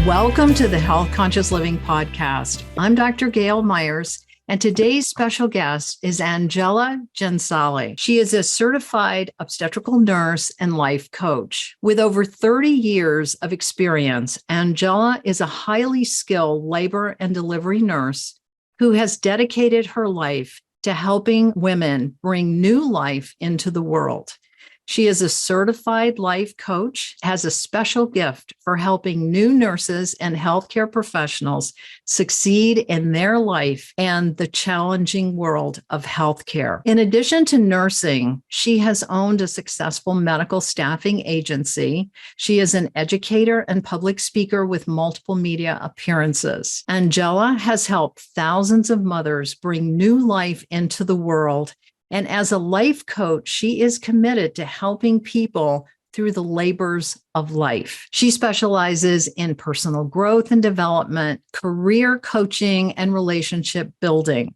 Welcome to the Health Conscious Living Podcast. I'm Dr. Gail Myers, and today's special guest is Angela Genzale. She is a certified obstetrical nurse and life coach. With over 30 years of experience, Angela is a highly skilled labor and delivery nurse who has dedicated her life to helping women bring new life into the world. She is a certified life coach, has a special gift for helping new nurses and healthcare professionals succeed in their life and the challenging world of healthcare. In addition to nursing, she has owned a successful medical staffing agency. She is an educator and public speaker with multiple media appearances. Angela has helped thousands of mothers bring new life into the world. And as a life coach, she is committed to helping people through the labors of life. She specializes in personal growth and development, career coaching, and relationship building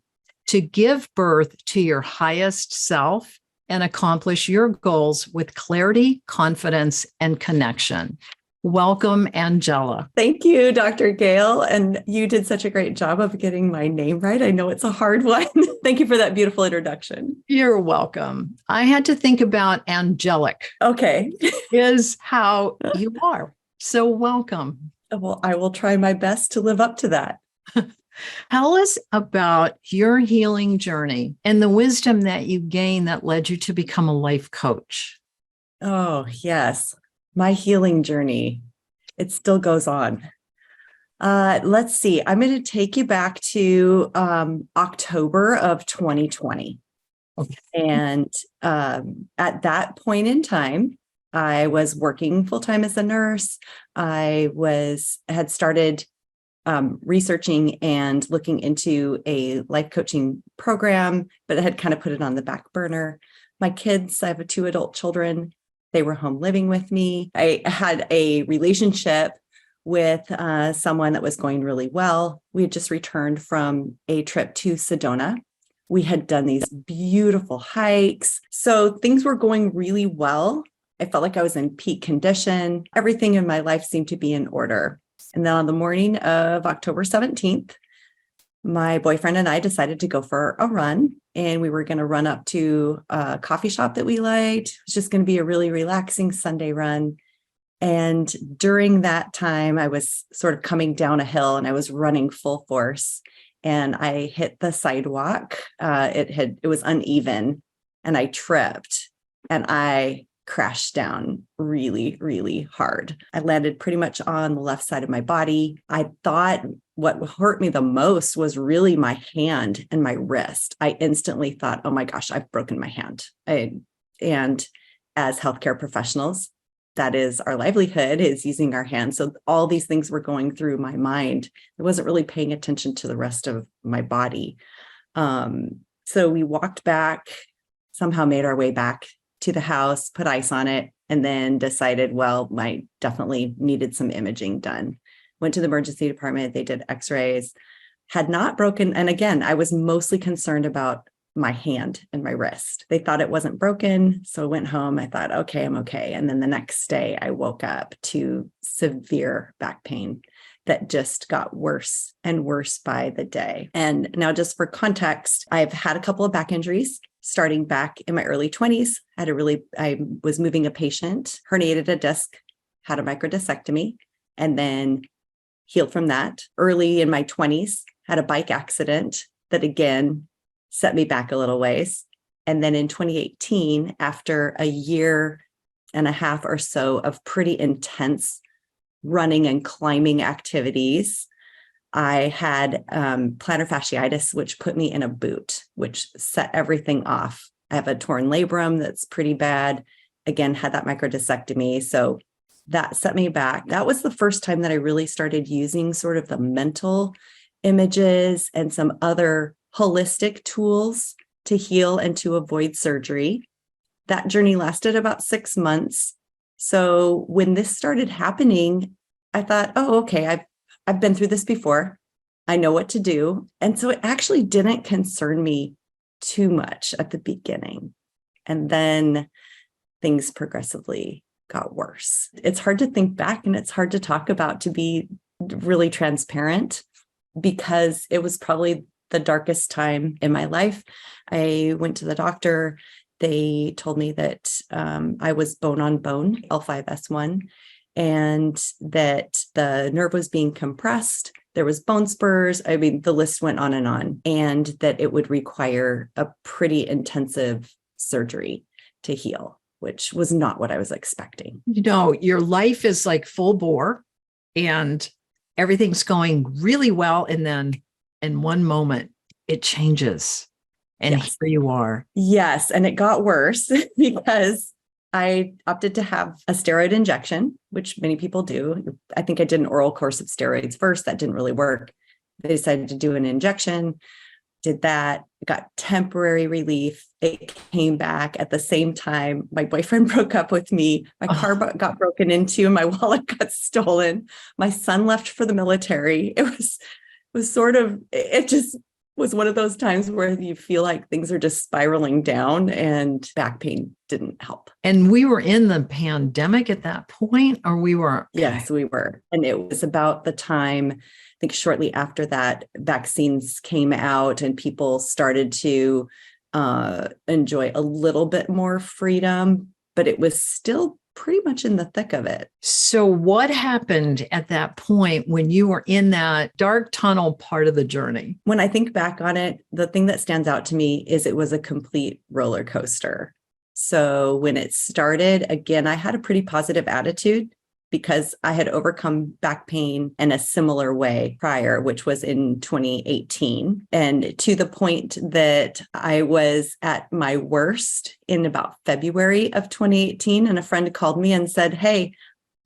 to give birth to your highest self and accomplish your goals with clarity, confidence, and connection. Welcome, Angela. Thank you, Dr. Gail. And you did such a great job of getting my name right. I know it's a hard one. Thank you for that beautiful introduction. You're welcome. I had to think about angelic. Okay. Is how you are. So welcome. Well, I will try my best to live up to that. Tell us about your healing journey and the wisdom that you gained that led you to become a life coach. Oh, yes. My healing journey. It still goes on. Let's see. I'm going to take you back to October of 2020. Okay. And at that point in time, I was working full-time as a nurse. I had started researching and looking into a life coaching program, but I had kind of put it on the back burner. My kids, I have 2 adult children. They were home living with me. I had a relationship with someone that was going really well. We had just returned from a trip to Sedona. We had done these beautiful hikes. So things were going really well. I felt like I was in peak condition. Everything in my life seemed to be in order. And then on the morning of October 17th, my boyfriend and I decided to go for a run, and we were going to run up to a coffee shop that we liked. It was just going to be a really relaxing Sunday run. And during that time, I was sort of coming down a hill and I was running full force, and I hit the sidewalk. It was uneven, and I tripped and I crashed down really, really hard. I landed pretty much on the left side of my body. I thought what hurt me the most was really my hand and my wrist. I instantly thought, oh my gosh, I've broken my hand. And as healthcare professionals, that is our livelihood, is using our hands. So all these things were going through my mind. I wasn't really paying attention to the rest of my body. So we walked back, somehow made our way back to the house, put ice on it, and then decided, well, I definitely needed some imaging done. Went to the emergency department. They did x-rays, had not broken. And again, I was mostly concerned about my hand and my wrist. They thought it wasn't broken. So I went home. I thought, okay, I'm okay. And then the next day I woke up to severe back pain that just got worse and worse by the day. And now, just for context, I've had a couple of back injuries starting back in my early 20s. I was moving a patient, herniated a disc, had a microdiscectomy, and then healed from that. Early in my 20s, had a bike accident that again set me back a little ways. And then in 2018, after a year and a half or so of pretty intense running and climbing activities, I had plantar fasciitis, which put me in a boot, which set everything off. I have a torn labrum that's pretty bad. Again, had that microdiscectomy. So that set me back. That was the first time that I really started using sort of the mental images and some other holistic tools to heal and to avoid surgery. That journey lasted about 6 months. So when this started happening, I thought, oh, okay, I've been through this before. I know what to do. And so it actually didn't concern me too much at the beginning. And then things progressively got worse. It's hard to think back and it's hard to talk about, to be really transparent because it was probably the darkest time in my life. I went to the doctor. They told me that I was bone on bone, L5S1, and that the nerve was being compressed. There was bone spurs. I mean, the list went on, and that it would require a pretty intensive surgery to heal, which was not what I was expecting. Your life is like full bore and everything's going really well. And then in one moment, it changes. And Yes. Here you are. Yes. And it got worse because I opted to have a steroid injection, which many people do. I think I did an oral course of steroids first. That didn't really work. They decided to do an injection, did that, got temporary relief. It came back at the same time. My boyfriend broke up with me. My car got broken into. My wallet got stolen. My son left for the military. It just was one of those times where you feel like things are just spiraling down, and back pain didn't help. And we were in the pandemic at that point, or we were? Yes, we were. And it was about the time, I think shortly after that, vaccines came out and people started to enjoy a little bit more freedom, but it was still pretty much in the thick of it. So what happened at that point when you were in that dark tunnel part of the journey? When I think back on it, the thing that stands out to me is it was a complete roller coaster. So when it started, again, I had a pretty positive attitude because I had overcome back pain in a similar way prior, which was in 2018. And to the point that I was at my worst in about February of 2018. And a friend called me and said, "Hey,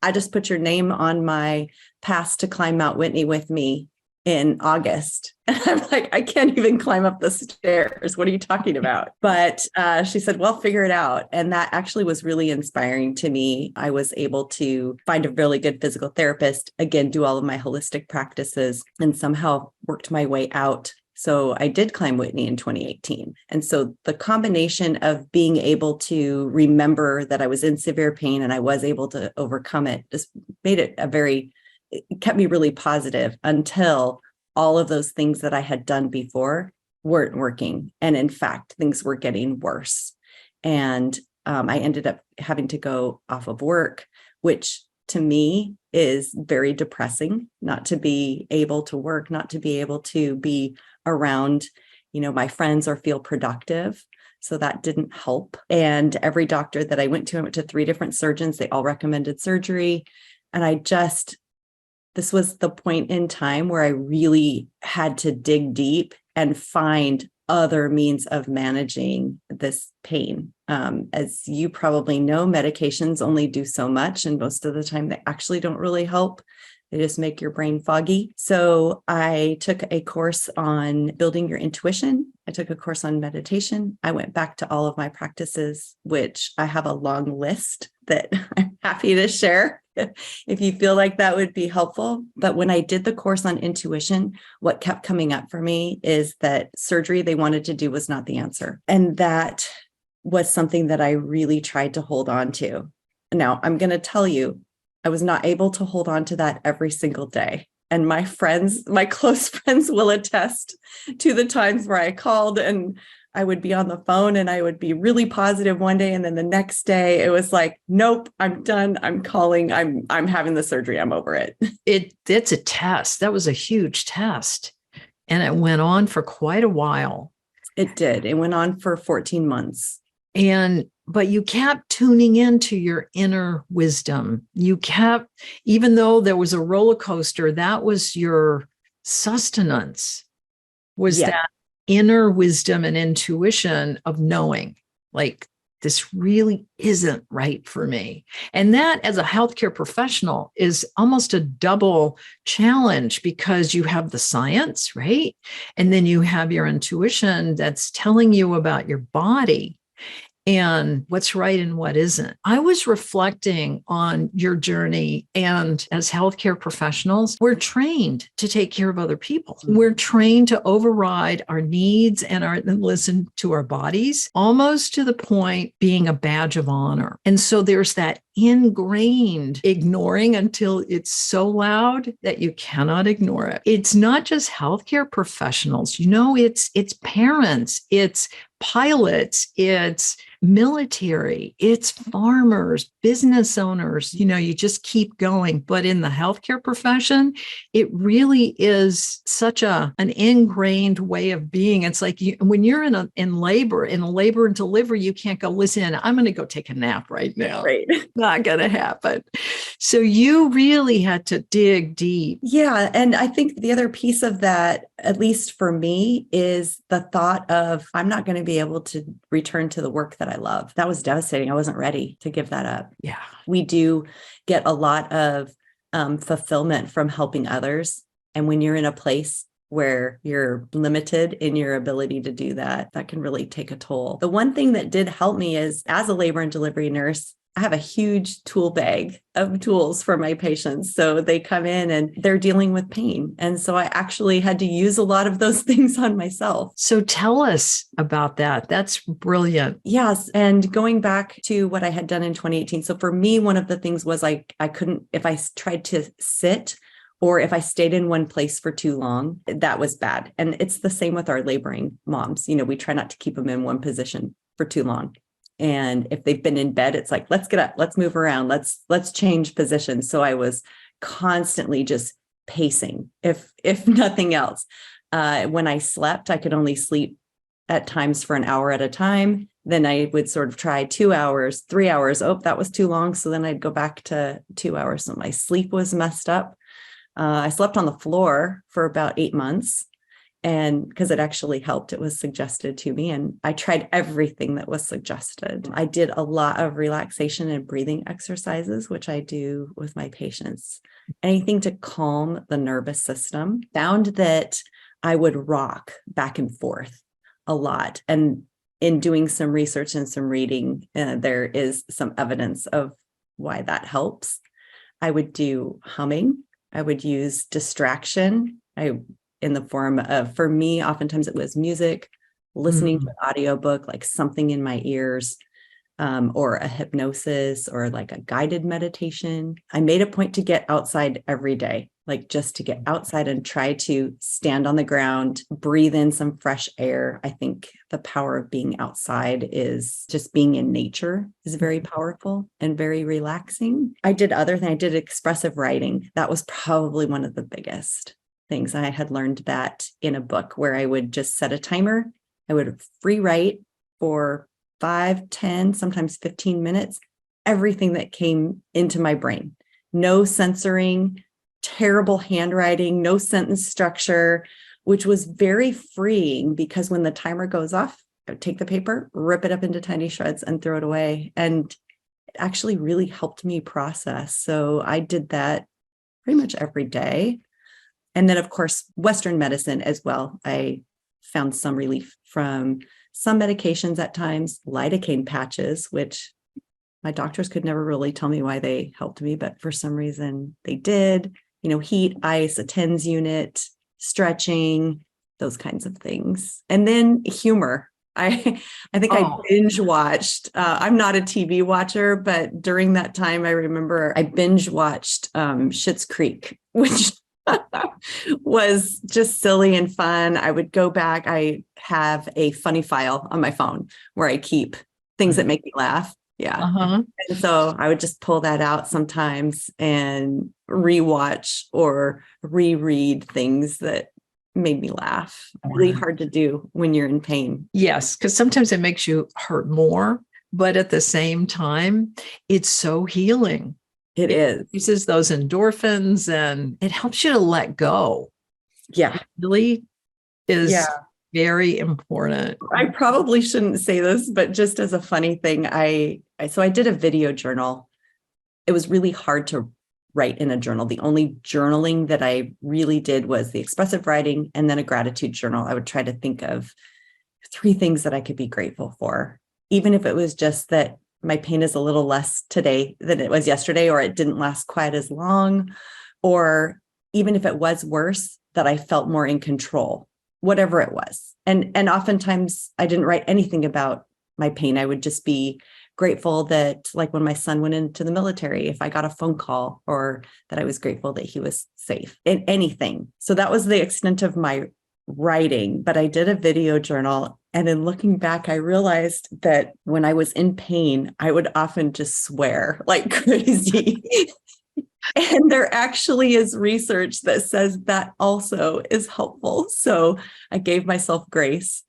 I just put your name on my pass to climb Mount Whitney with me in August." And I'm like, "I can't even climb up the stairs. What are you talking about?" But she said, "Well, figure it out." And that actually was really inspiring to me. I was able to find a really good physical therapist, again, do all of my holistic practices, and somehow worked my way out. So I did climb Whitney in 2018. And so the combination of being able to remember that I was in severe pain and I was able to overcome it just made it it kept me really positive until all of those things that I had done before weren't working. And in fact, things were getting worse. And I ended up having to go off of work, which to me is very depressing, not to be able to work, not to be able to be around, my friends or feel productive. So that didn't help. And every doctor that I went to 3 different surgeons, they all recommended surgery. And this was the point in time where I really had to dig deep and find other means of managing this pain. As you probably know, medications only do so much, and most of the time they actually don't really help. They just make your brain foggy. So I took a course on building your intuition. I took a course on meditation. I went back to all of my practices, which I have a long list that I'm happy to share if you feel like that would be helpful. But when I did the course on intuition, what kept coming up for me is that surgery they wanted to do was not the answer. And that was something that I really tried to hold on to. Now, I'm going to tell you, I was not able to hold on to that every single day. And my close friends will attest to the times where I called and I would be on the phone and I would be really positive one day. And then the next day it was like, "Nope, I'm done. I'm calling. I'm having the surgery. I'm over it." It's a test. That was a huge test. And it went on for quite a while. It did. It went on for 14 months. But you kept tuning into your inner wisdom. Even though there was a roller coaster, that was your sustenance, that inner wisdom and intuition of knowing, like, this really isn't right for me. And that, as a healthcare professional, is almost a double challenge because you have the science, right? And then you have your intuition that's telling you about your body. and what's right and what isn't. I was reflecting on your journey, and as healthcare professionals, we're trained to take care of other people. We're trained to override our needs and listen to our bodies, almost to the point being a badge of honor. And so there's that ingrained ignoring until it's so loud that you cannot ignore it. It's not just healthcare professionals, it's parents, it's pilots, it's military, it's farmers, business owners, you just keep going. But in the healthcare profession, it really is such an ingrained way of being. It's like when you're in labor and delivery, you can't go, listen, I'm going to go take a nap right now. Right. Not going to happen. So you really had to dig deep. Yeah. And I think the other piece of that, at least for me, is the thought of I'm not going to be able to return to the work that I love. That was devastating. I wasn't ready to give that up. Yeah. We do get a lot of fulfillment from helping others. And when you're in a place where you're limited in your ability to do that, that can really take a toll. The one thing that did help me is, as a labor and delivery nurse, I have a huge tool bag of tools for my patients. So they come in and they're dealing with pain. And so I actually had to use a lot of those things on myself. So tell us about that. That's brilliant. Yes. And going back to what I had done in 2018. So for me, one of the things was I couldn't, if I tried to sit or if I stayed in one place for too long, that was bad. And it's the same with our laboring moms. We try not to keep them in one position for too long. And if they've been in bed, it's like, let's get up, let's move around, let's change positions. So I was constantly just pacing, if nothing else. When I slept, I could only sleep at times for an hour at a time. Then I would sort of try 2 hours, 3 hours. Oh, that was too long. So then I'd go back to 2 hours. So my sleep was messed up. I slept on the floor for about 8 months. And because it actually helped, it was suggested to me. And I tried everything that was suggested. I did a lot of relaxation and breathing exercises, which I do with my patients. Anything to calm the nervous system. Found that I would rock back and forth a lot. And in doing some research and some reading, there is some evidence of why that helps. I would do humming. I would use distraction. In the form of, for me, oftentimes it was music, listening to an audiobook, like something in my ears, or a hypnosis or like a guided meditation. I made a point to get outside every day, like just to get outside and try to stand on the ground, breathe in some fresh air. I think the power of being outside is just being in nature is very powerful and very relaxing. I did other things. I did expressive writing. That was probably one of the biggest things. I had learned that in a book where I would just set a timer. I would free write for 5, 10, sometimes 15 minutes, everything that came into my brain. No censoring, terrible handwriting, no sentence structure, which was very freeing because when the timer goes off, I would take the paper, rip it up into tiny shreds and throw it away. And it actually really helped me process. So I did that pretty much every day. And then, of course, Western medicine as well. I found some relief from some medications at times, lidocaine patches, which my doctors could never really tell me why they helped me, but for some reason they did. Heat, ice, a TENS unit, stretching, those kinds of things. And then humor. I think I binge watched. I'm not a TV watcher, but during that time, I remember I binge watched Schitt's Creek, which was just silly and fun. I would go back. I have a funny file on my phone where I keep things that make me laugh. Yeah. And so I would just pull that out sometimes and rewatch or reread things that made me laugh. Really hard to do when you're in pain. Yes, because sometimes it makes you hurt more, but at the same time, it's so healing. It is. Uses those endorphins and it helps you to let go. Yeah. It really is very important. I probably shouldn't say this, but just as a funny thing, so I did a video journal. It was really hard to write in a journal. The only journaling that I really did was the expressive writing and then a gratitude journal. I would try to think of 3 things that I could be grateful for. even if it was just that my pain is a little less today than it was yesterday, or it didn't last quite as long, or even if it was worse, that I felt more in control, whatever it was. And oftentimes I didn't write anything about my pain. I would just be grateful that, like when my son went into the military, if I got a phone call, or that I was grateful that he was safe, in anything. So that was the extent of my writing. But I did a video journal. And in looking back, I realized that when I was in pain, I would often just swear like crazy. And there actually is research that says that also is helpful. So I gave myself grace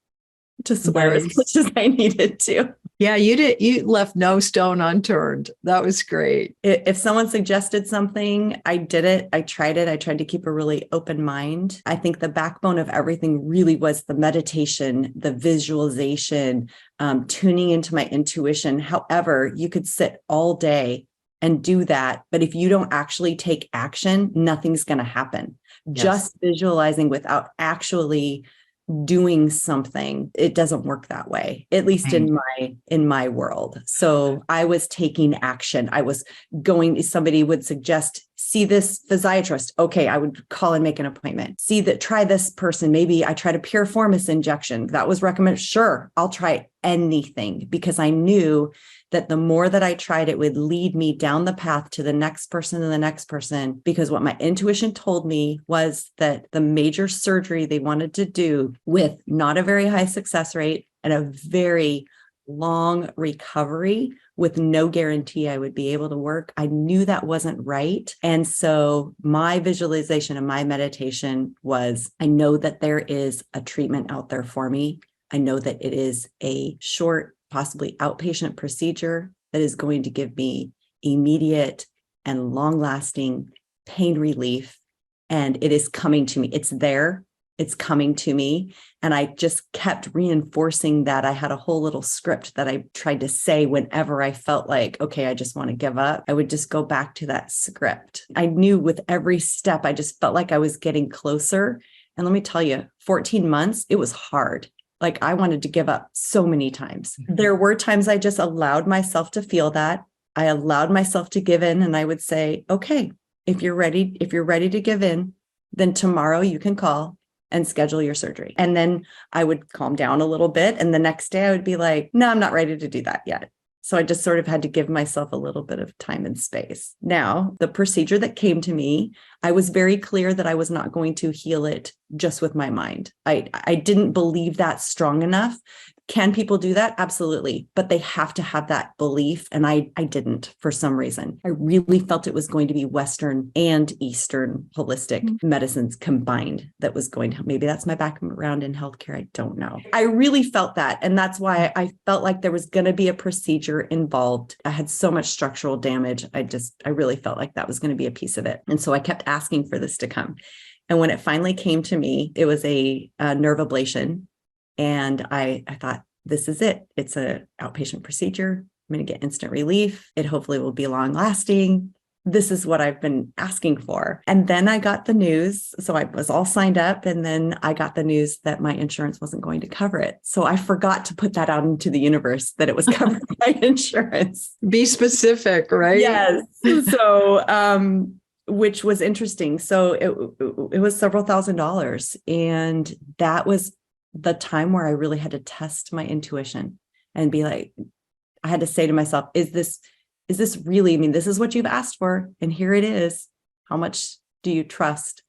to swear as much as I needed to. Yeah, you left no stone unturned. That was great. If someone suggested something, I did it. I tried it. I tried to keep a really open mind. I think the backbone of everything really was the meditation, the visualization, tuning into my intuition. However, you could sit all day and do that, but if you don't actually take action, nothing's going to happen. Yes. Just visualizing without actually doing something, it doesn't work that way, at least in my world. So I was taking action. I was going, somebody would suggest, see this physiatrist. Okay, I would call and make an appointment. Try this person. Maybe I tried a piriformis injection. That was recommended. Sure, I'll try anything, because I knew that the more that I tried, it would lead me down the path to the next person and the next person. Because what my intuition told me was that the major surgery they wanted to do, with not a very high success rate and a very long recovery, with no guarantee I would be able to work, I knew that wasn't right. And so my visualization and my meditation was, I know that there is a treatment out there for me. I know that it is a short, possibly outpatient procedure that is going to give me immediate and long-lasting pain relief. And it is coming to me. It's there. It's coming to me. And I just kept reinforcing that. I had a whole little script that I tried to say whenever I felt like, okay, I just want to give up. I would just go back to that script. I knew with every step, I just felt like I was getting closer. And let me tell you, 14 months, it was hard. Like I wanted to give up so many times. There were times I just allowed myself to feel that. I allowed myself to give in, and I would say, okay, if you're ready to give in, then tomorrow you can call and schedule your surgery. And then I would calm down a little bit. And the next day I would be like, no, I'm not ready to do that yet. So I just sort of had to give myself a little bit of time and space. Now, the procedure that came to me, I was very clear that I was not going to heal it just with my mind. I didn't believe that strong enough. Can people do that? Absolutely. But they have to have that belief. And I didn't, for some reason. I really felt it was going to be Western and Eastern holistic medicines combined that was going to, maybe that's my background in healthcare. I don't know. I really felt that. And that's why I felt like there was going to be a procedure involved. I had so much structural damage. I really felt like that was going to be a piece of it. And so I kept asking for this to come. And when it finally came to me, it was a nerve ablation. And I thought, this is it. It's an outpatient procedure. I'm going to get instant relief. It hopefully will be long lasting. This is what I've been asking for. And then I got the news. So I was all signed up. And then I got the news that my insurance wasn't going to cover it. So I forgot to put that out into the universe, that it was covered by insurance. Be specific, right? Yes. So, which was interesting. So it was several $1,000s. And that was the time where I really had to test my intuition and be like, I had to say to myself, is this really, I mean, this is what you've asked for, and here it is. How much do you trust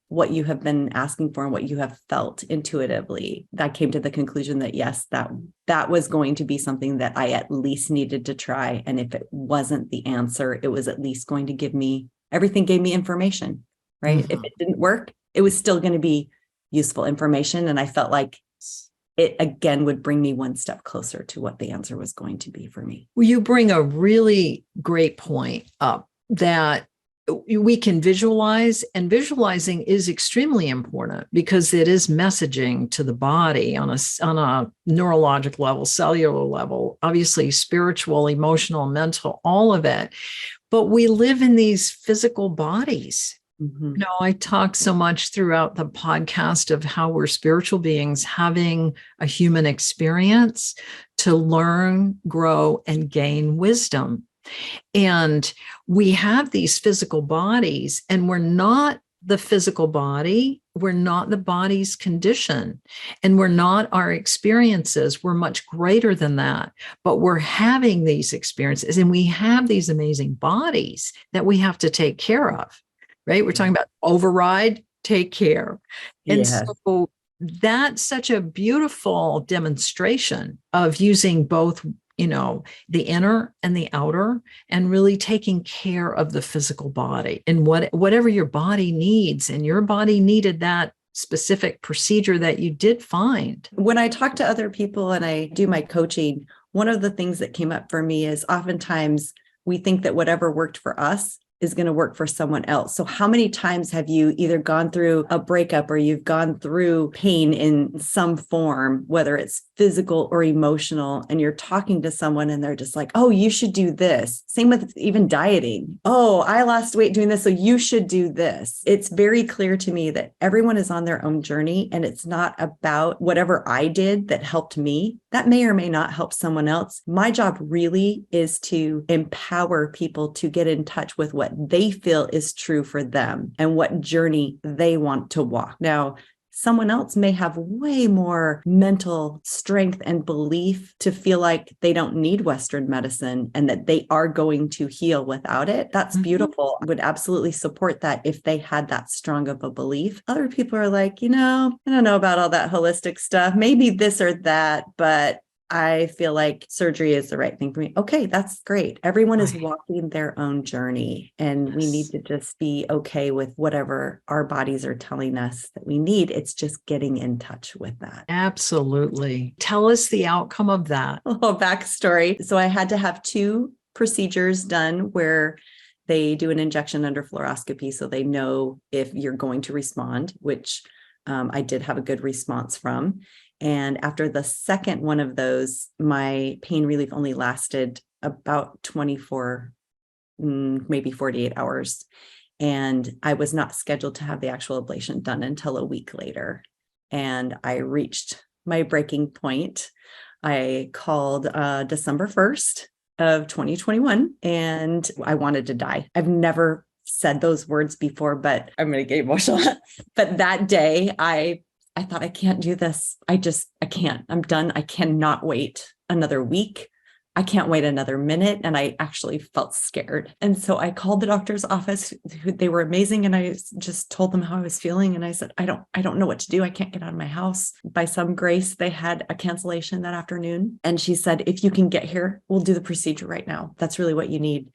what you have been asking for and what you have felt intuitively? I came to the conclusion that yes, that was going to be something that I at least needed to try. And if it wasn't the answer, it was at least going to give me, everything gave me information, right? If it didn't work, it was still going to be useful information. And I felt like it again would bring me one step closer to what the answer was going to be for me. Well, you bring a really great point up that we can visualize, and visualizing is extremely important because it is messaging to the body on a neurologic level, cellular level, obviously spiritual, emotional, mental, all of it. But we live in these physical bodies. Mhm. No, I talk so much throughout the podcast of how we're spiritual beings having a human experience to learn, grow, and gain wisdom. And we have these physical bodies, and we're not the physical body. We're not the body's condition, and we're not our experiences. We're much greater than that, but we're having these experiences, and we have these amazing bodies that we have to take care of, right? We're talking about override, take care. And Yes. so that's such a beautiful demonstration of using both, the inner and the outer, and really taking care of the physical body and whatever your body needs. And your body needed that specific procedure that you did find. When I talk to other people and I do my coaching, one of the things that came up for me is oftentimes we think that whatever worked for us is going to work for someone else. So how many times have you either gone through a breakup or you've gone through pain in some form, whether it's physical or emotional, and you're talking to someone and they're just like, oh, you should do this. Same with even dieting. Oh, I lost weight doing this, so you should do this. It's very clear to me that everyone is on their own journey, and it's not about whatever I did that helped me. That may or may not help someone else. My job really is to empower people to get in touch with what they feel is true for them and what journey they want to walk. Now, someone else may have way more mental strength and belief to feel like they don't need Western medicine and that they are going to heal without it. That's beautiful. I would absolutely support that if they had that strong of a belief. Other people are like, I don't know about all that holistic stuff. Maybe this or that, but I feel like surgery is the right thing for me. Okay, that's great. Everyone is walking their own journey, and we need to just be okay with whatever our bodies are telling us that we need. It's just getting in touch with that. Absolutely. Tell us the outcome of that. A little backstory. So I had to have 2 procedures done where they do an injection under fluoroscopy so they know if you're going to respond, which I did have a good response from. And after the second one of those, my pain relief only lasted about 24, maybe 48 hours. And I was not scheduled to have the actual ablation done until a week later. And I reached my breaking point. I called December 1st of 2021, and I wanted to die. I've never said those words before, but I'm going to get emotional. But that day, I thought, I can't do this. I can't. I'm done. I cannot wait another week. I can't wait another minute. And I actually felt scared. And so I called the doctor's office. They were amazing. And I just told them how I was feeling. And I said, I don't know what to do. I can't get out of my house. By some grace, they had a cancellation that afternoon. And she said, if you can get here, we'll do the procedure right now. That's really what you need.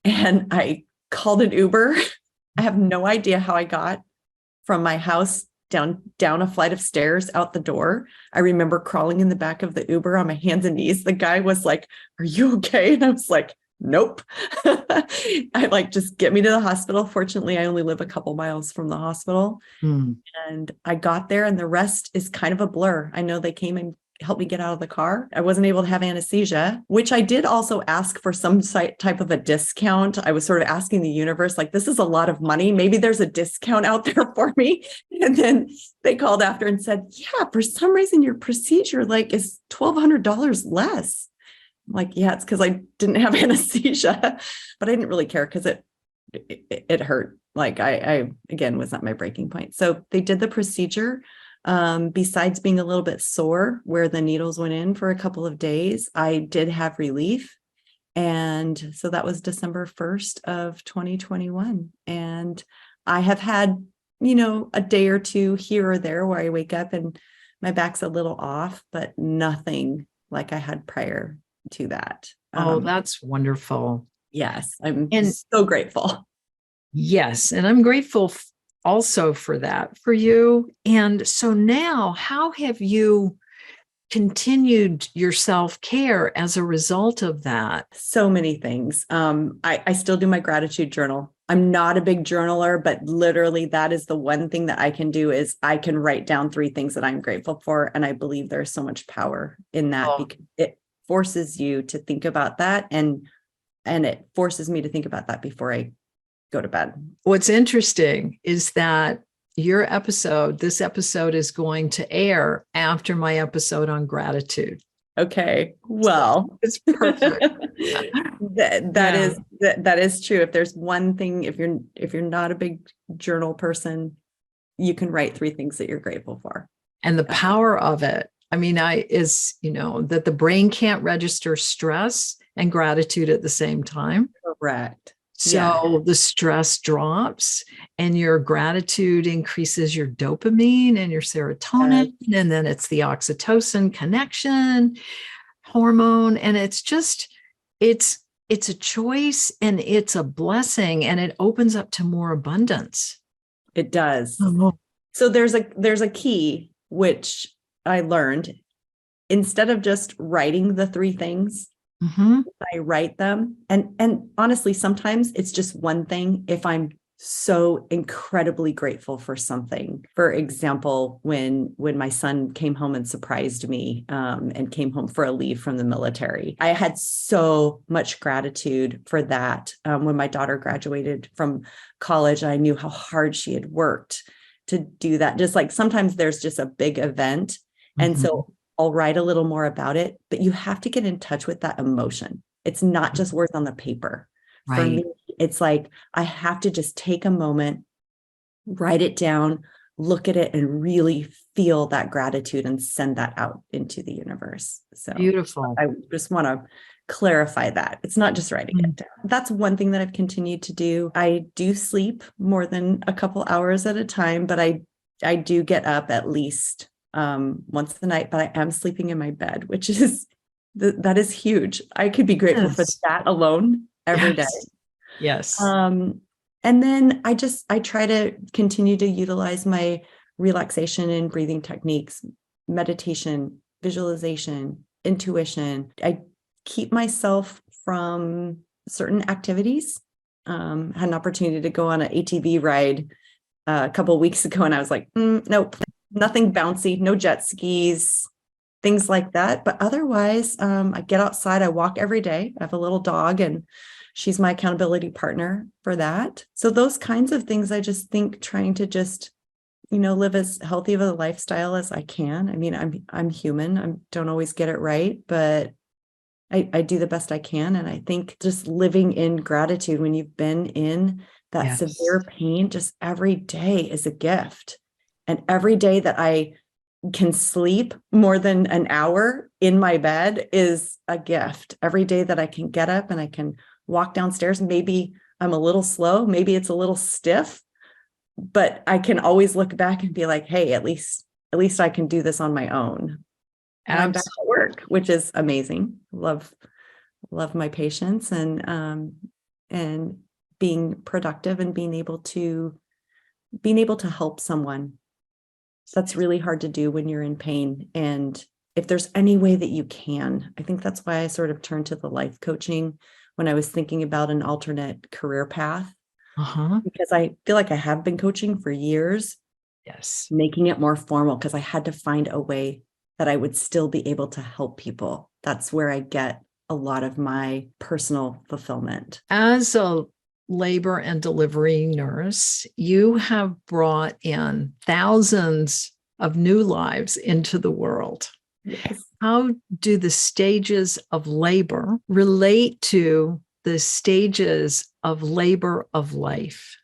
And I called an Uber. I have no idea how I got from my house down a flight of stairs out the door. I remember crawling in the back of the Uber on my hands and knees. The guy was like, are you okay? And I was like, nope. I like, just get me to the hospital. Fortunately, I only live a couple miles from the hospital. And I got there, and the rest is kind of a blur. I know they came and helped me get out of the car. I wasn't able to have anesthesia, which I did also ask for some type of a discount. I was sort of asking the universe, like, this is a lot of money. Maybe there's a discount out there for me. And then they called after and said, yeah, for some reason, your procedure is $1,200 less. I'm like, yeah, it's because I didn't have anesthesia, but I didn't really care because it hurt. Like I again was at my breaking point. So they did the procedure. Besides being a little bit sore where the needles went in for a couple of days, I did have relief. And so that was December 1st of 2021. And I have had, a day or two here or there where I wake up and my back's a little off, but nothing like I had prior to that. Oh, that's wonderful. Yes, I'm And so grateful. yes, and I'm grateful also for that for you. And so now, how have you continued your self-care as a result of that? So many things. I still do my gratitude journal. I'm not a big journaler, but literally that is the one thing that I can do is I can write down 3 things that I'm grateful for. And I believe there's so much power in that because it forces you to think about that. And it forces me to think about that before I go to bed. What's interesting is that this episode is going to air after my episode on gratitude. Okay. Well, so it's perfect. that is true. If there's one thing, if you're not a big journal person, you can write 3 things that you're grateful for. And the power of it, I mean, that the brain can't register stress and gratitude at the same time. Correct. So the stress drops and your gratitude increases your dopamine and your serotonin. Yes. And then it's the oxytocin connection hormone. And it's a choice and it's a blessing, and it opens up to more abundance. It does. Oh. So there's a key, which I learned. Instead of just writing the 3 things, I write them. And honestly, sometimes it's just one thing if I'm so incredibly grateful for something. For example, when my son came home and surprised me, and came home for a leave from the military, I had so much gratitude for that. When my daughter graduated from college, I knew how hard she had worked to do that. Just like sometimes there's just a big event. And so I'll write a little more about it, but you have to get in touch with that emotion. It's not just words on the paper. Right. For me, it's like, I have to just take a moment, write it down, look at it, and really feel that gratitude and send that out into the universe. So beautiful. I just want to clarify that. It's not just writing it down. That's one thing that I've continued to do. I do sleep more than a couple hours at a time, but I do get up at least once a night, but I am sleeping in my bed, which is, that is huge. I could be grateful for that alone every day. Yes. And then I try to continue to utilize my relaxation and breathing techniques, meditation, visualization, intuition. I keep myself from certain activities. Had an opportunity to go on an ATV ride a couple of weeks ago, and I was like, nope. Nothing bouncy, no jet skis, things like that. But otherwise, I get outside, I walk every day. I have a little dog, and she's my accountability partner for that. So those kinds of things, I just think trying to just, live as healthy of a lifestyle as I can. I mean, I'm human. I don't always get it right, but I do the best I can. And I think just living in gratitude when you've been in that severe pain, just every day is a gift. And every day that I can sleep more than an hour in my bed is a gift. Every day that I can get up and I can walk downstairs, maybe I'm a little slow, maybe it's a little stiff, but I can always look back and be like, hey, at least I can do this on my own. And I'm back at work, which is amazing. Love my patients and being productive and being able to help someone. That's really hard to do when you're in pain. And if there's any way that you can, I think that's why I sort of turned to the life coaching when I was thinking about an alternate career path, because I feel like I have been coaching for years. Yes. Making it more formal because I had to find a way that I would still be able to help people. That's where I get a lot of my personal fulfillment. As a labor and delivery nurse, you have brought in thousands of new lives into the world. Yes. How do the stages of labor relate to the stages of labor of life?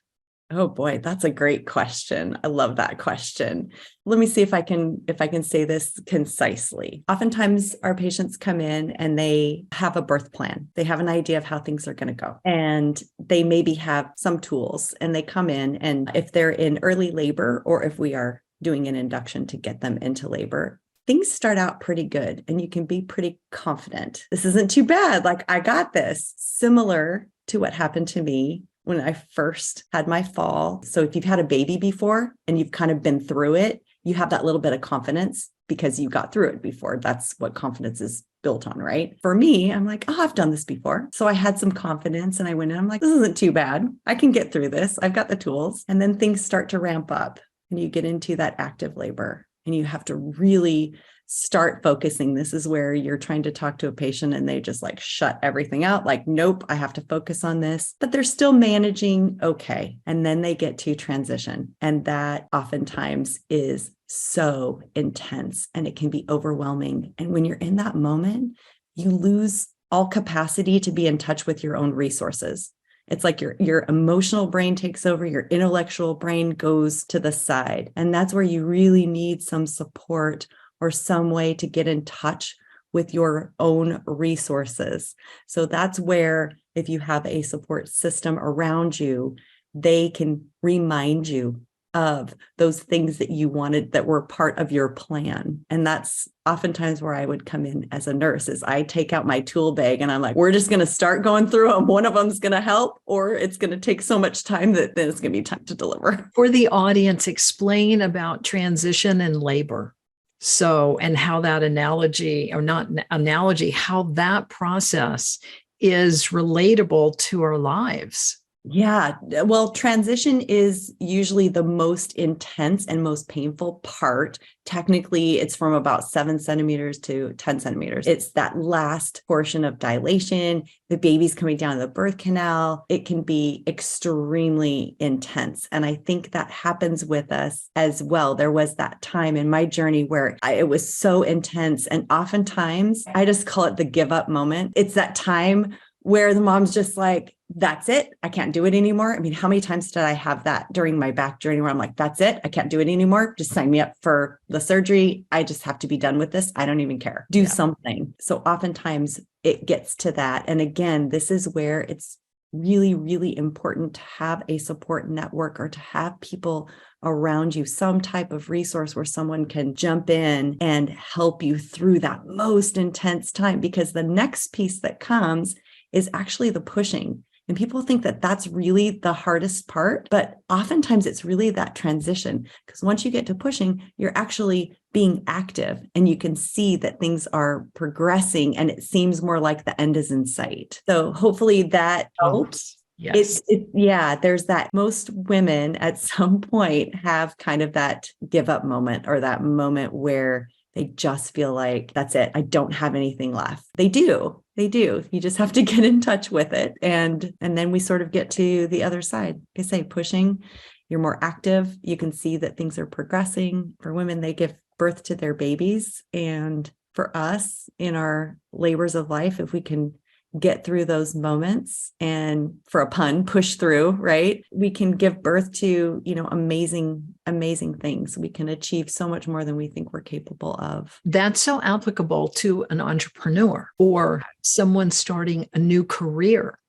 Oh boy, that's a great question. I love that question. Let me see if I can say this concisely. Oftentimes our patients come in and they have a birth plan. They have an idea of how things are going to go. And they maybe have some tools, and they come in, and if they're in early labor or if we are doing an induction to get them into labor, things start out pretty good and you can be pretty confident. This isn't too bad. Like, I got this. Similar to what happened to me when I first had my fall. So if you've had a baby before and you've kind of been through it, you have that little bit of confidence because you got through it before. That's what confidence is built on, right? For me, I'm like, oh, I've done this before. So I had some confidence and I went in, I'm like, this isn't too bad. I can get through this. I've got the tools. And then things start to ramp up and you get into that active labor and you have to really start focusing. This is where you're trying to talk to a patient and they just like shut everything out. Like, nope, I have to focus on this, but they're still managing okay. And then they get to transition. And that oftentimes is so intense and it can be overwhelming. And when you're in that moment, you lose all capacity to be in touch with your own resources. It's like your emotional brain takes over, your intellectual brain goes to the side. And that's where you really need some support or some way to get in touch with your own resources. So that's where, if you have a support system around you, they can remind you of those things that you wanted that were part of your plan. And that's oftentimes where I would come in as a nurse, is I take out my tool bag and I'm like, we're just going to start going through them. One of them is going to help, or it's going to take so much time that then it's going to be time to deliver. For the audience, explain about transition and labor. So, and how that analogy, or not analogy, how that process is relatable to our lives. Yeah. Well, transition is usually the most intense and most painful part. Technically, it's from about 7 centimeters to 10 centimeters. It's that last portion of dilation. The baby's coming down the birth canal. It can be extremely intense. And I think that happens with us as well. There was that time in my journey where it was so intense. And oftentimes, I just call it the give up moment. It's that time where the mom's just like, that's it. I can't do it anymore. I mean, how many times did I have that during my back journey where I'm like, that's it. I can't do it anymore. Just sign me up for the surgery. I just have to be done with this. I don't even care. Do something. So oftentimes it gets to that. And again, this is where it's really, really important to have a support network, or to have people around you, some type of resource where someone can jump in and help you through that most intense time. Because the next piece that comes is actually the pushing. And people think that that's really the hardest part, but oftentimes it's really that transition. Because once you get to pushing, you're actually being active and you can see that things are progressing and it seems more like the end is in sight. So hopefully that helps. Yes. Yeah, there's that. Most women at some point have kind of that give up moment, or that moment where they just feel like, that's it. I don't have anything left. They do. You just have to get in touch with it. And then we sort of get to the other side. Like I say, pushing, you're more active. You can see that things are progressing. For women, they give birth to their babies. And for us, in our labors of life, if we can get through those moments and, for a pun, push through, right? We can give birth to, amazing, amazing things. We can achieve so much more than we think we're capable of. That's so applicable to an entrepreneur or someone starting a new career,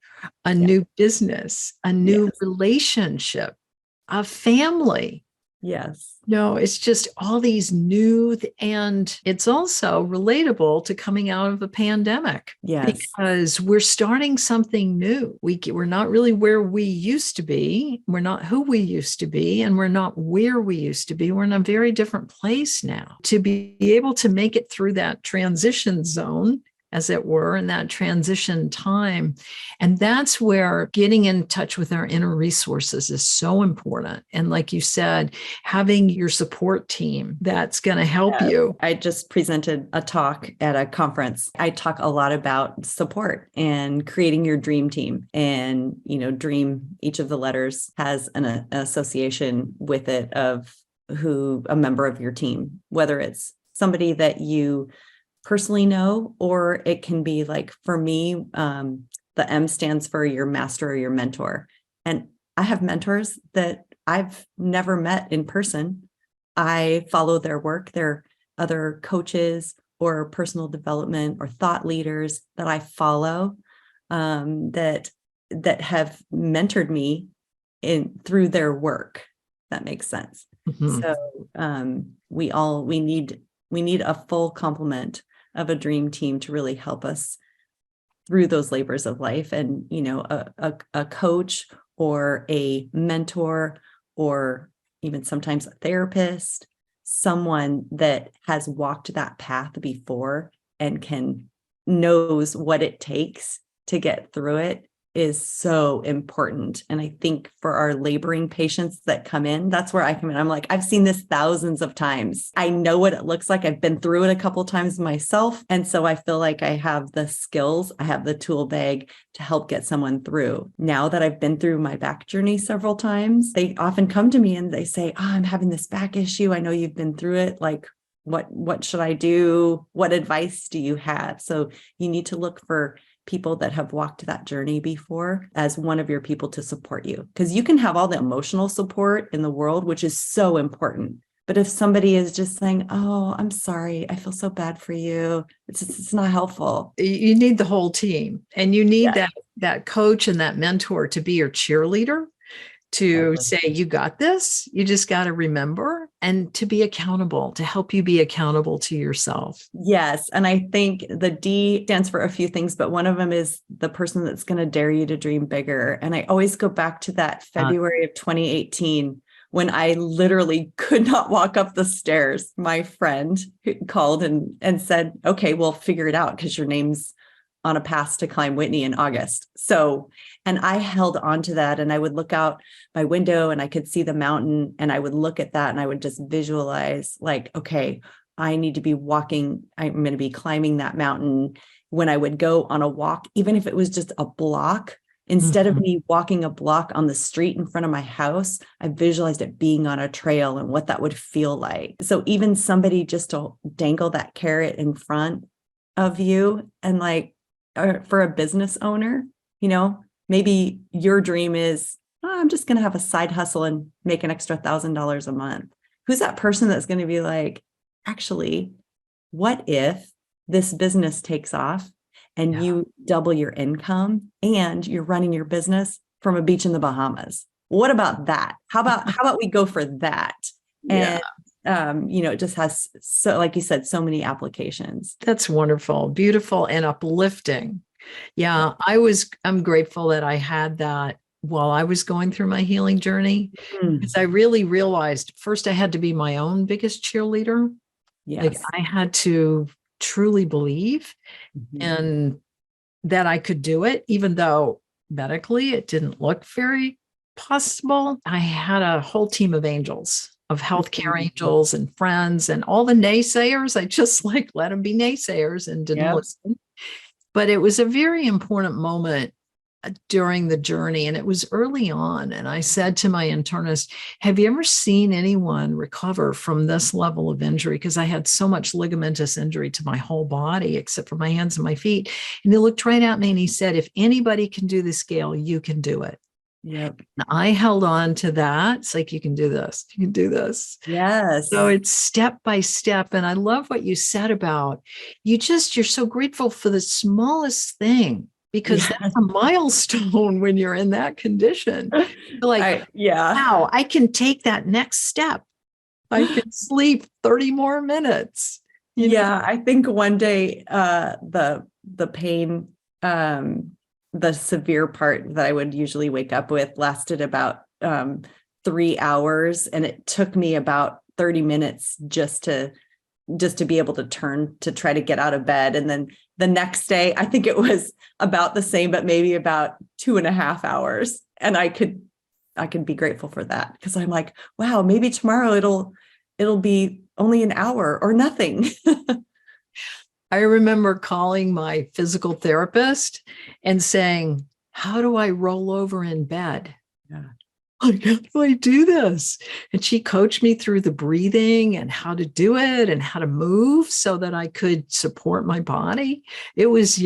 a new business, a new relationship, a family. Yes. No, it's just all these new, and it's also relatable to coming out of a pandemic. Yes. Because we're starting something new. We're not really where we used to be. We're not who we used to be, and we're not where we used to be. We're in a very different place now. To be able to make it through that transition zone, as it were, in that transition time. And that's where getting in touch with our inner resources is so important. And like you said, having your support team that's going to help you. I just presented a talk at a conference. I talk a lot about support and creating your dream team. And, dream, each of the letters has an association with it of who a member of your team, whether it's somebody that you personally know, or it can be like, for me, the M stands for your master or your mentor. And I have mentors that I've never met in person. I follow their work. They're other coaches or personal development or thought leaders that I follow, that have mentored me through their work. That makes sense. Mm-hmm. So we need a full complement of a dream team to really help us through those labors of life. And, a coach or a mentor, or even sometimes a therapist, someone that has walked that path before and knows what it takes to get through it, is so important. And I think for our laboring patients that come in, that's where I come in. I'm like, I've seen this thousands of times. I know what it looks like. I've been through it a couple of times myself. And so I feel like I have the skills, I have the tool bag to help get someone through. Now that I've been through my back journey several times, they often come to me and they say, I'm having this back issue. I know you've been through it. Like, what should I do? What advice do you have? So you need to look for people that have walked that journey before as one of your people to support you, because you can have all the emotional support in the world, which is so important. But if somebody is just saying, oh, I'm sorry, I feel so bad for you, it's not helpful. You need the whole team, and you need that coach and that mentor to be your cheerleader, to say, you got this, you just got to remember, and to be accountable, to help you be accountable to yourself. Yes. And I think the D stands for a few things, but one of them is the person that's going to dare you to dream bigger. And I always go back to that February of 2018, when I literally could not walk up the stairs. My friend called and said, okay, we'll figure it out because your name's on a pass to climb Whitney in August. So, and I held on to that, and I would look out my window and I could see the mountain, and I would look at that and I would just visualize like, okay, I need to be walking. I'm going to be climbing that mountain. When I would go on a walk, even if it was just a block, instead of me walking a block on the street in front of my house, I visualized it being on a trail and what that would feel like. So even somebody just to dangle that carrot in front of you, and like, or for a business owner, maybe your dream is, I'm just going to have a side hustle and make an extra $1,000 a month. Who's that person that's going to be like, actually, what if this business takes off and you double your income and you're running your business from a beach in the Bahamas? What about that? How about we go for that? And it just has, so like you said, so many applications. That's wonderful, beautiful, and uplifting. Yeah, I'm grateful that I had that while I was going through my healing journey, because I really realized first I had to be my own biggest cheerleader. Yes. Like I had to truly believe and that I could do it, even though medically it didn't look very possible. I had a whole team of angels, of healthcare angels and friends, and all the naysayers. I just like let them be naysayers and didn't listen. But it was a very important moment during the journey, and it was early on. And I said to my internist, have you ever seen anyone recover from this level of injury? Because I had so much ligamentous injury to my whole body, except for my hands and my feet. And he looked right at me and he said, if anybody can do the scale, you can do it. Yep. And I held on to that. It's like, you can do this. You can do this. Yes. So it's step by step. And I love what you said about you're so grateful for the smallest thing, because that's a milestone when you're in that condition. You're like, wow, I can take that next step. I can sleep 30 more minutes. You know? I think one day the pain, the severe part that I would usually wake up with lasted about 3 hours, and it took me about 30 minutes just to be able to turn to try to get out of bed. And then the next day, I think it was about the same, but maybe about 2.5 hours. And I could be grateful for that, because I'm like, wow, maybe tomorrow it'll be only an hour or nothing. I remember calling my physical therapist and saying, how do I roll over in bed? Like, how do I do this? And she coached me through the breathing and how to do it and how to move so that I could support my body. It was,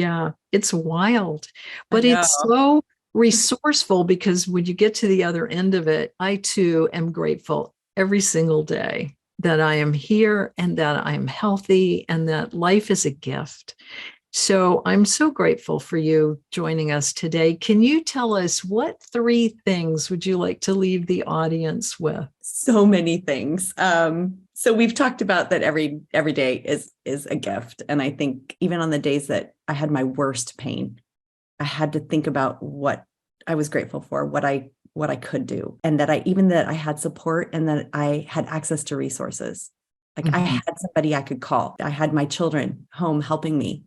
it's wild, but it's so resourceful, because when you get to the other end of it, I too am grateful every single day that I am here and that I'm healthy and that life is a gift. So I'm so grateful for you joining us today. Can you tell us, what 3 things would you like to leave the audience with? So many things. So we've talked about that every day is a gift. And I think even on the days that I had my worst pain, I had to think about what I was grateful for, what I could do, and that I had support and that I had access to resources. Like I had somebody I could call. I had my children home helping me.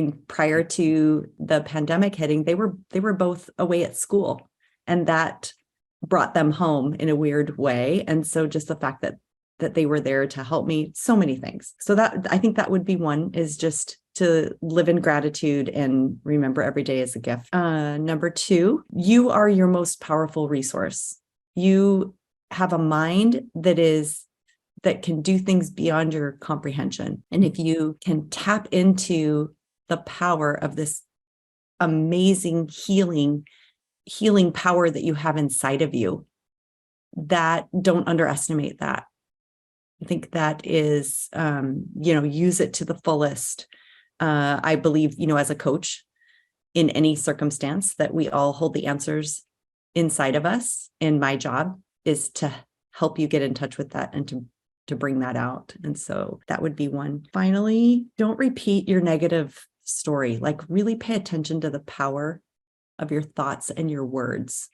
mean, prior to the pandemic hitting, they were both away at school, and that brought them home in a weird way. And so just the fact that they were there to help me, so many things. So that, I think that would be one, is just to live in gratitude and remember every day as a gift. Number two, you are your most powerful resource. You have a mind that can do things beyond your comprehension. And if you can tap into the power of this amazing healing power that you have inside of you, don't underestimate that. I think that is, use it to the fullest. I believe, as a coach, in any circumstance, that we all hold the answers inside of us. And my job is to help you get in touch with that and to bring that out. And so that would be one. Finally, don't repeat your negative story. Like, really pay attention to the power of your thoughts and your words.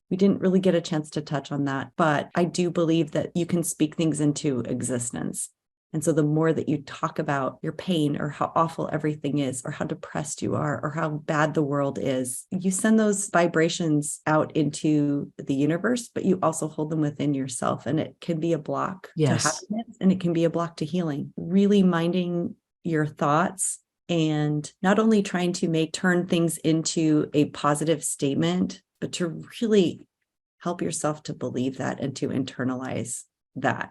We didn't really get a chance to touch on that, but I do believe that you can speak things into existence. And so the more that you talk about your pain, or how awful everything is, or how depressed you are, or how bad the world is, you send those vibrations out into the universe, but you also hold them within yourself. And it can be a block to happiness, and it can be a block to healing. Really minding your thoughts, and not only trying to turn things into a positive statement, but to really help yourself to believe that and to internalize that.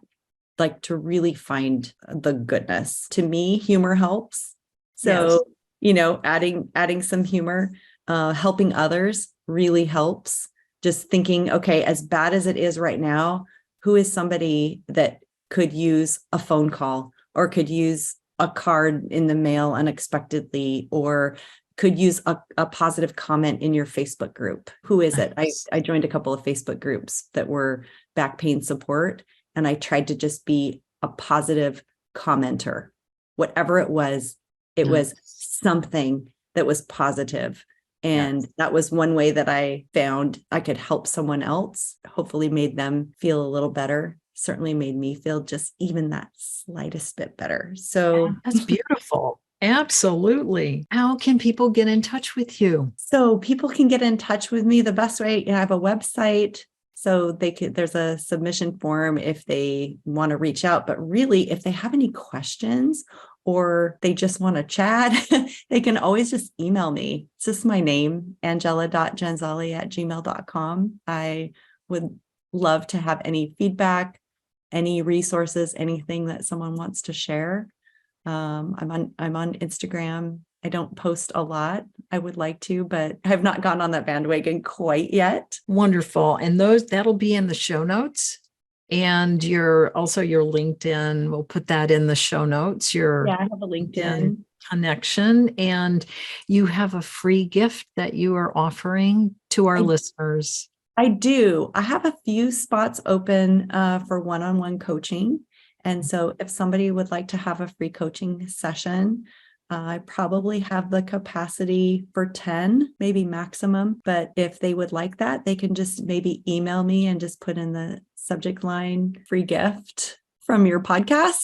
Like, to really find the goodness. To me, humor helps. So, adding some humor, helping others really helps. Just thinking, okay, as bad as it is right now, who is somebody that could use a phone call, or could use a card in the mail unexpectedly, or could use a positive comment in your Facebook group? Who is it? I joined a couple of Facebook groups that were back pain support. And I tried to just be a positive commenter. Whatever it was something that was positive. And that was one way that I found I could help someone else, hopefully made them feel a little better. Certainly made me feel just even that slightest bit better. So that's beautiful. Absolutely. How can people get in touch with you? So people can get in touch with me the best way. I have a website. So there's a submission form if they want to reach out, but really, if they have any questions or they just want to chat, they can always just email me. It's just my name, angela.genzale@gmail.com. I would love to have any feedback, any resources, anything that someone wants to share. I'm on Instagram. I don't post a lot. I would like to, but I have not gone on that bandwagon quite yet. Wonderful. And that'll be in the show notes. And your LinkedIn, we'll put that in the show notes. I have a LinkedIn connection, and you have a free gift that you are offering to our listeners. I do. I have a few spots open for one-on-one coaching. And so if somebody would like to have a free coaching session, I probably have the capacity for 10, maybe maximum. But if they would like that, they can just maybe email me and just put in the subject line, free gift from your podcast.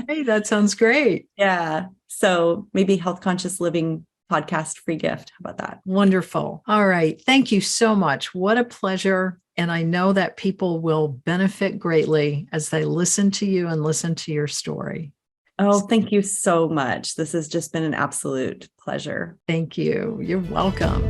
Hey, that sounds great. Yeah. So maybe Health Conscious Living podcast free gift. How about that? Wonderful. All right. Thank you so much. What a pleasure. And I know that people will benefit greatly as they listen to you and listen to your story. Oh, thank you so much. This has just been an absolute pleasure. Thank you. You're welcome.